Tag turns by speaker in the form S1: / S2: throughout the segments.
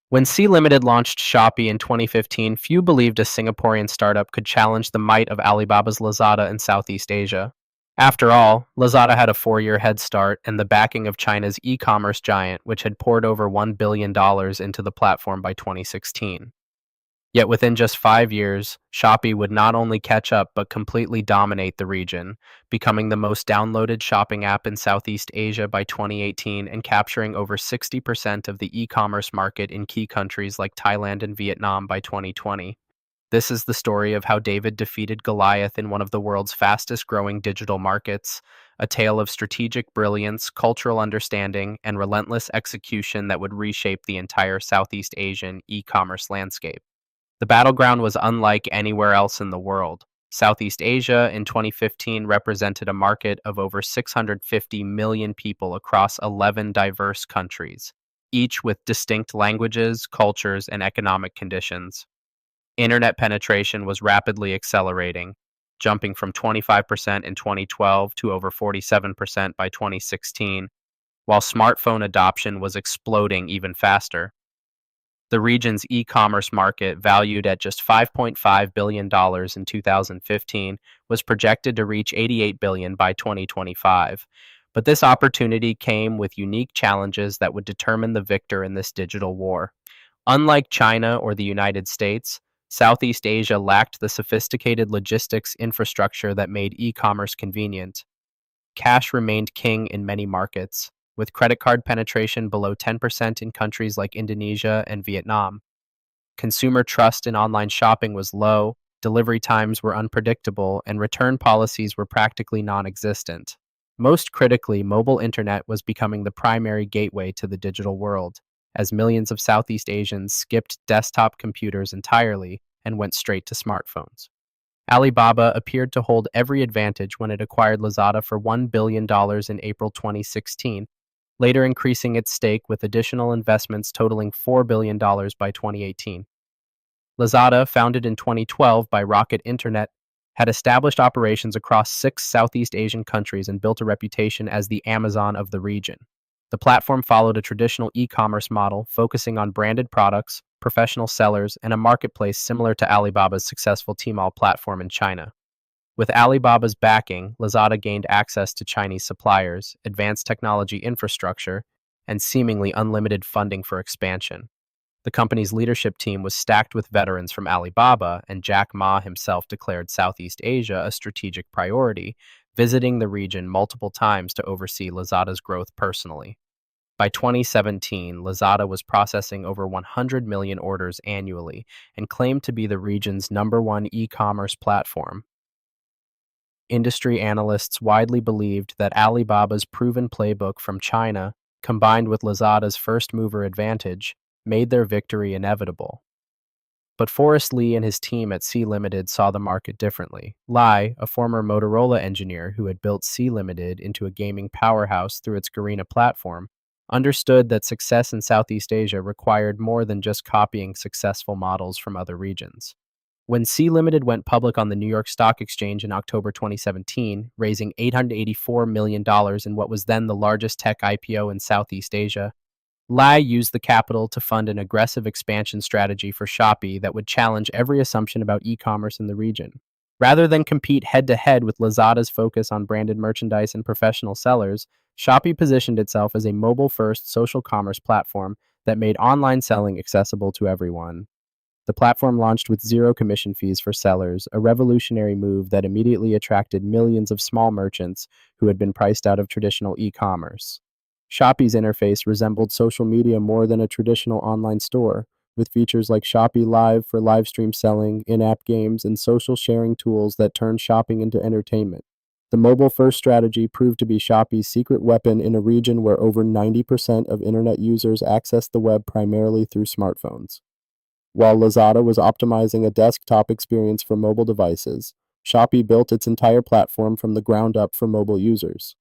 S1: When Sea Limited launched Shopee in 2015, few believed a Singaporean startup could challenge the might of Alibaba's Lazada in Southeast Asia. After all, Lazada had a 4-year head start and the backing of China's e-commerce giant, which had poured over $1 billion into the platform by 2016. Yet within just 5 years, Shopee would not only catch up but completely dominate the region, becoming the most downloaded shopping app in Southeast Asia by 2018 and capturing over 60% of the e commerce market in key countries like Thailand and Vietnam by 2020. This is the story of how David defeated Goliath in one of the world's fastest growing digital markets, a tale of strategic brilliance, cultural understanding, and relentless execution that would reshape the entire Southeast Asian e commerce landscape. The battleground was unlike anywhere else in the world. Southeast Asia in 2015 represented a market of over 650 million people across 11 diverse countries, each with distinct languages, cultures, and economic conditions. Internet penetration was rapidly accelerating, jumping from 25% in 2012 to over 47% by 2016, while smartphone adoption was exploding even faster. The region's e-commerce market, valued at just $5.5 billion in 2015, was projected to reach $88 billion by 2025. But this opportunity came with unique challenges that would determine the victor in this digital war. Unlike China or the United States, Southeast Asia lacked the sophisticated logistics infrastructure that made e-commerce convenient. Cash remained king in many markets, with credit card penetration below 10% in countries like Indonesia and Vietnam. Consumer trust in online shopping was low, delivery times were unpredictable, and return policies were practically non existent. Most critically, mobile internet was becoming the primary gateway to the digital world, as millions of Southeast Asians skipped desktop computers entirely and went straight to smartphones. Alibaba appeared to hold every advantage when it acquired Lazada for $1 billion in April 2016, later increasing its stake with additional investments totaling $4 billion by 2018. Lazada, founded in 2012 by Rocket Internet, had established operations across 6 Southeast Asian countries and built a reputation as the Amazon of the region. The platform followed a traditional e-commerce model, focusing on branded products, professional sellers, and a marketplace similar to Alibaba's successful Tmall platform in China. With Alibaba's backing, Lazada gained access to Chinese suppliers, advanced technology infrastructure, and seemingly unlimited funding for expansion. The company's leadership team was stacked with veterans from Alibaba, and Jack Ma himself declared Southeast Asia a strategic priority, visiting the region multiple times to oversee Lazada's growth personally. By 2017, Lazada was processing over 100 million orders annually and claimed to be the region's #1 e-commerce platform. Industry analysts widely believed that Alibaba's proven playbook from China, combined with Lazada's first-mover advantage, made their victory inevitable. But Forrest Lee and his team at Sea Limited saw the market differently. Lai, a former Motorola engineer who had built Sea Limited into a gaming powerhouse through its Garena platform, understood that success in Southeast Asia required more than just copying successful models from other regions. When Sea Limited went public on the New York Stock Exchange in October 2017, raising $884 million in what was then the largest tech IPO in Southeast Asia, Lai used the capital to fund an aggressive expansion strategy for Shopee that would challenge every assumption about e-commerce in the region. Rather than compete head-to-head with Lazada's focus on branded merchandise and professional sellers, Shopee positioned itself as a mobile-first social commerce platform that made online selling accessible to everyone. The platform launched with zero commission fees for sellers, a revolutionary move that immediately attracted millions of small merchants who had been priced out of traditional e-commerce. Shopee's interface resembled social media more than a traditional online store, with features like Shopee Live for live stream selling, in-app games, and social sharing tools that turned shopping into entertainment. The mobile-first strategy proved to be Shopee's secret weapon in a region where over 90% of internet users access the web primarily through smartphones. While Lazada was optimizing a desktop experience for mobile devices, Shopee built its entire platform from the ground up for mobile users.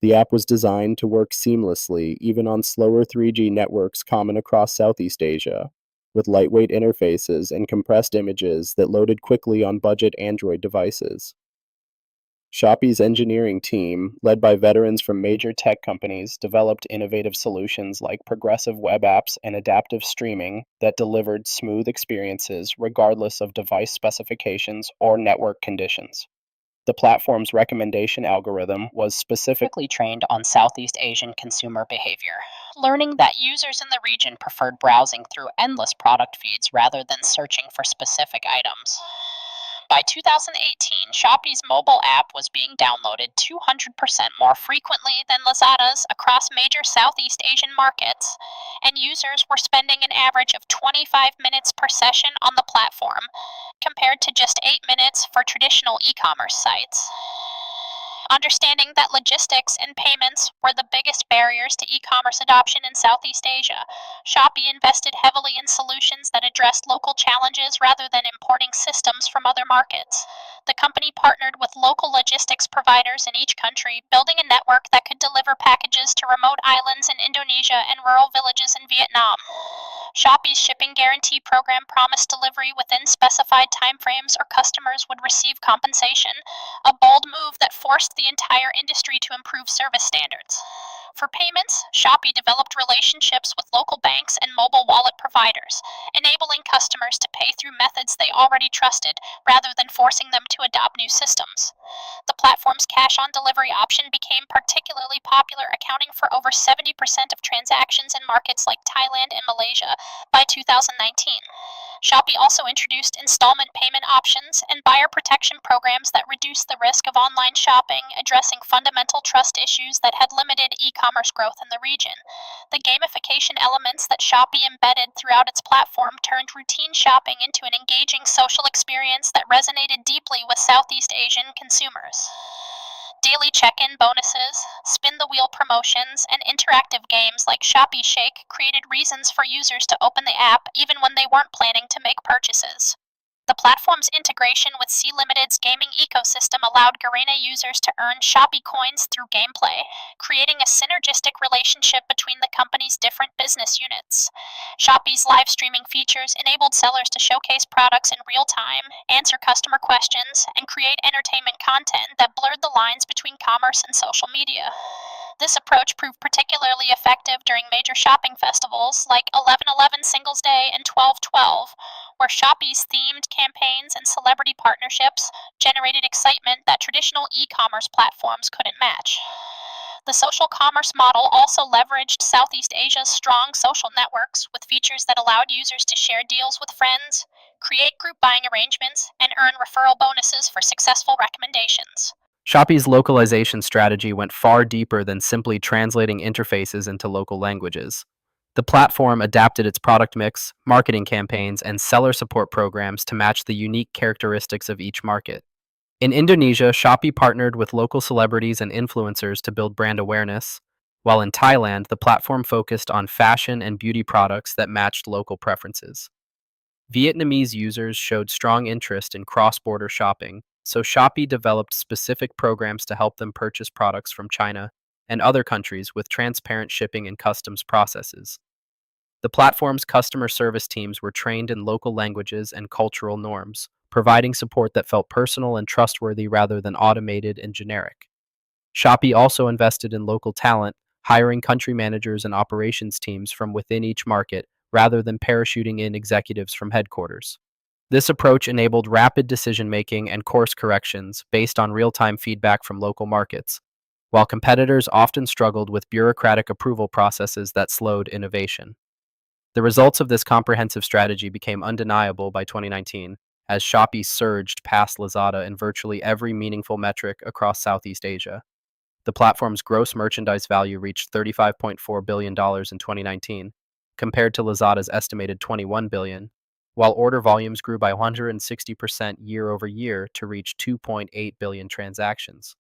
S1: The app was designed to work seamlessly, even on slower 3G networks common across Southeast Asia, with lightweight interfaces and compressed images that loaded quickly on budget Android devices. Shopee's engineering team, led by veterans from major tech companies, developed innovative solutions like progressive web apps and adaptive streaming that delivered smooth experiences regardless of device specifications or network conditions. The platform's recommendation algorithm was specifically trained on Southeast Asian consumer behavior, learning that users in the region preferred browsing through endless product feeds rather than searching for specific items. By 2018, Shopee's mobile app was being downloaded 200% more frequently than Lazada's across major Southeast Asian markets, and users were spending an average of 25 minutes per session on the platform, compared to just 8 minutes for traditional e commerce sites. Understanding that logistics and payments were the biggest barriers to e commerce adoption in Southeast Asia, Shopee invested heavily in solutions that addressed local challenges rather than importing systems from other markets. The company partnered with local logistics providers in each country, building a network that could deliver packages to remote islands in Indonesia and rural villages in Vietnam. Shopee's shipping guarantee program promised delivery within specified timeframes or customers would receive compensation, a bold move that forced the entire industry to improve service standards. For payments, Shopee developed relationships with local banks and mobile wallet providers, enabling customers to pay through methods they already trusted rather than forcing them to adopt new systems. The platform's cash on delivery option became particularly popular, accounting for over 70% of transactions in markets like Thailand and Malaysia by 2019. Shopee also introduced installment payment options and buyer protection programs that reduced the risk of online shopping, addressing fundamental trust issues that had limited e commerce growth in the region. The gamification elements that Shopee embedded throughout its platform turned routine shopping into an engaging social experience that resonated deeply with Southeast Asian consumers. Daily check-in bonuses, spin-the-wheel promotions, and interactive games like Shopee Shake created reasons for users to open the app even when they weren't planning to make purchases. The platform's integration with Sea Limited's gaming ecosystem allowed Garena users to earn Shopee coins through gameplay, creating a synergistic relationship between the company's different business units. Shopee's live streaming features enabled sellers to showcase products in real time, answer customer questions, and create entertainment content that blurred the lines between commerce and social media. This approach proved particularly effective during major shopping festivals like 11/11 Singles Day and 12/12, where Shopee's themed campaigns and celebrity partnerships generated excitement that traditional e commerce platforms couldn't match. The social commerce model also leveraged Southeast Asia's strong social networks with features that allowed users to share deals with friends, create group buying arrangements, and earn referral bonuses for successful recommendations. Shopee's localization strategy went far deeper than simply translating interfaces into local languages. The platform adapted its product mix, marketing campaigns, and seller support programs to match the unique characteristics of each market. In Indonesia, Shopee partnered with local celebrities and influencers to build brand awareness, while in Thailand, the platform focused on fashion and beauty products that matched local preferences. Vietnamese users showed strong interest in cross border shopping, so Shopee developed specific programs to help them purchase products from China and other countries with transparent shipping and customs processes. The platform's customer service teams were trained in local languages and cultural norms, providing support that felt personal and trustworthy rather than automated and generic. Shopee also invested in local talent, hiring country managers and operations teams from within each market rather than parachuting in executives from headquarters. This approach enabled rapid decision making and course corrections based on real time feedback from local markets, while competitors often struggled with bureaucratic approval processes that slowed innovation. The results of this comprehensive strategy became undeniable by 2019, as Shopee surged past Lazada in virtually every meaningful metric across Southeast Asia. The platform's gross merchandise value reached $35.4 billion in 2019, compared to Lazada's estimated $21 billion, while order volumes grew by 160% year over year to reach 2.8 billion transactions.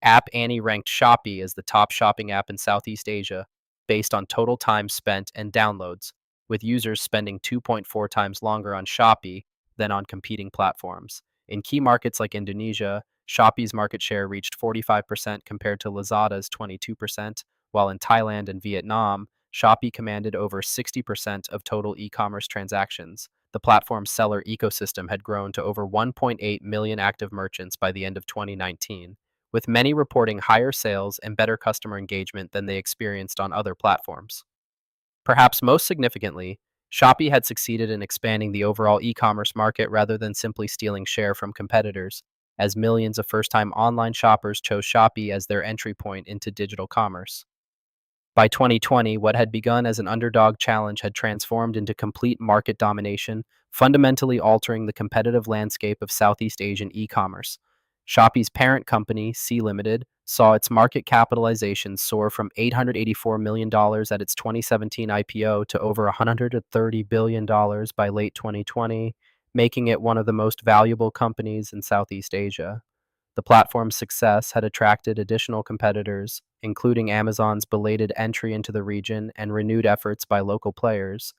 S1: App Annie ranked Shopee as the top shopping app in Southeast Asia based on total time spent and downloads, with users spending 2.4 times longer on Shopee than on competing platforms. In key markets like Indonesia, Shopee's market share reached 45% compared to Lazada's 22%, while in Thailand and Vietnam, Shopee commanded over 60% of total e commerce transactions, The platform's seller ecosystem had grown to over 1.8 million active merchants by the end of 2019, with many reporting higher sales and better customer engagement than they experienced on other platforms. Perhaps most significantly, Shopee had succeeded in expanding the overall e commerce market rather than simply stealing share from competitors, as millions of first time online shoppers chose Shopee as their entry point into digital commerce. By 2020, what had begun as an underdog challenge had transformed into complete market domination, fundamentally altering the competitive landscape of Southeast Asian e commerce. Shopee's parent company, Sea Limited, saw its market capitalization soar from $884 million at its 2017 IPO to over $130 billion by late 2020, making it one of the most valuable companies in Southeast Asia. The platform's success had attracted additional competitors, including Amazon's belated entry into the region and renewed efforts by local players.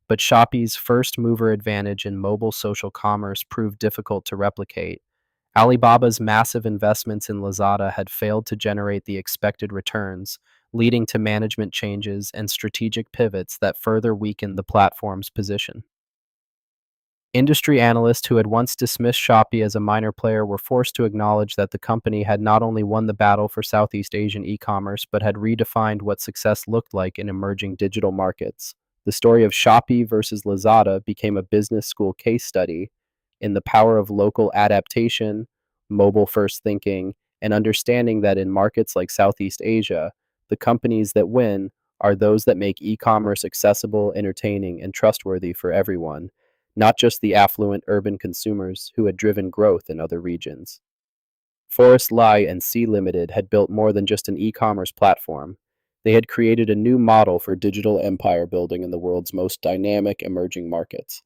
S1: But Shopee's first mover advantage in mobile social commerce proved difficult to replicate. Alibaba's massive investments in Lazada had failed to generate the expected returns, leading to management changes and strategic pivots that further weakened the platform's position. Industry analysts who had once dismissed Shopee as a minor player were forced to acknowledge that the company had not only won the battle for Southeast Asian e commerce, but had redefined what success looked like in emerging digital markets. The story of Shopee versus Lazada became a business school case study in the power of local adaptation, mobile first thinking, and understanding that in markets like Southeast Asia, the companies that win are those that make e commerce accessible, entertaining, and trustworthy for everyone, not just the affluent urban consumers who had driven growth in other regions. Forest Lai and Sea Limited had built more than just an e commerce platform. They had created a new model for digital empire building in the world's most dynamic emerging markets.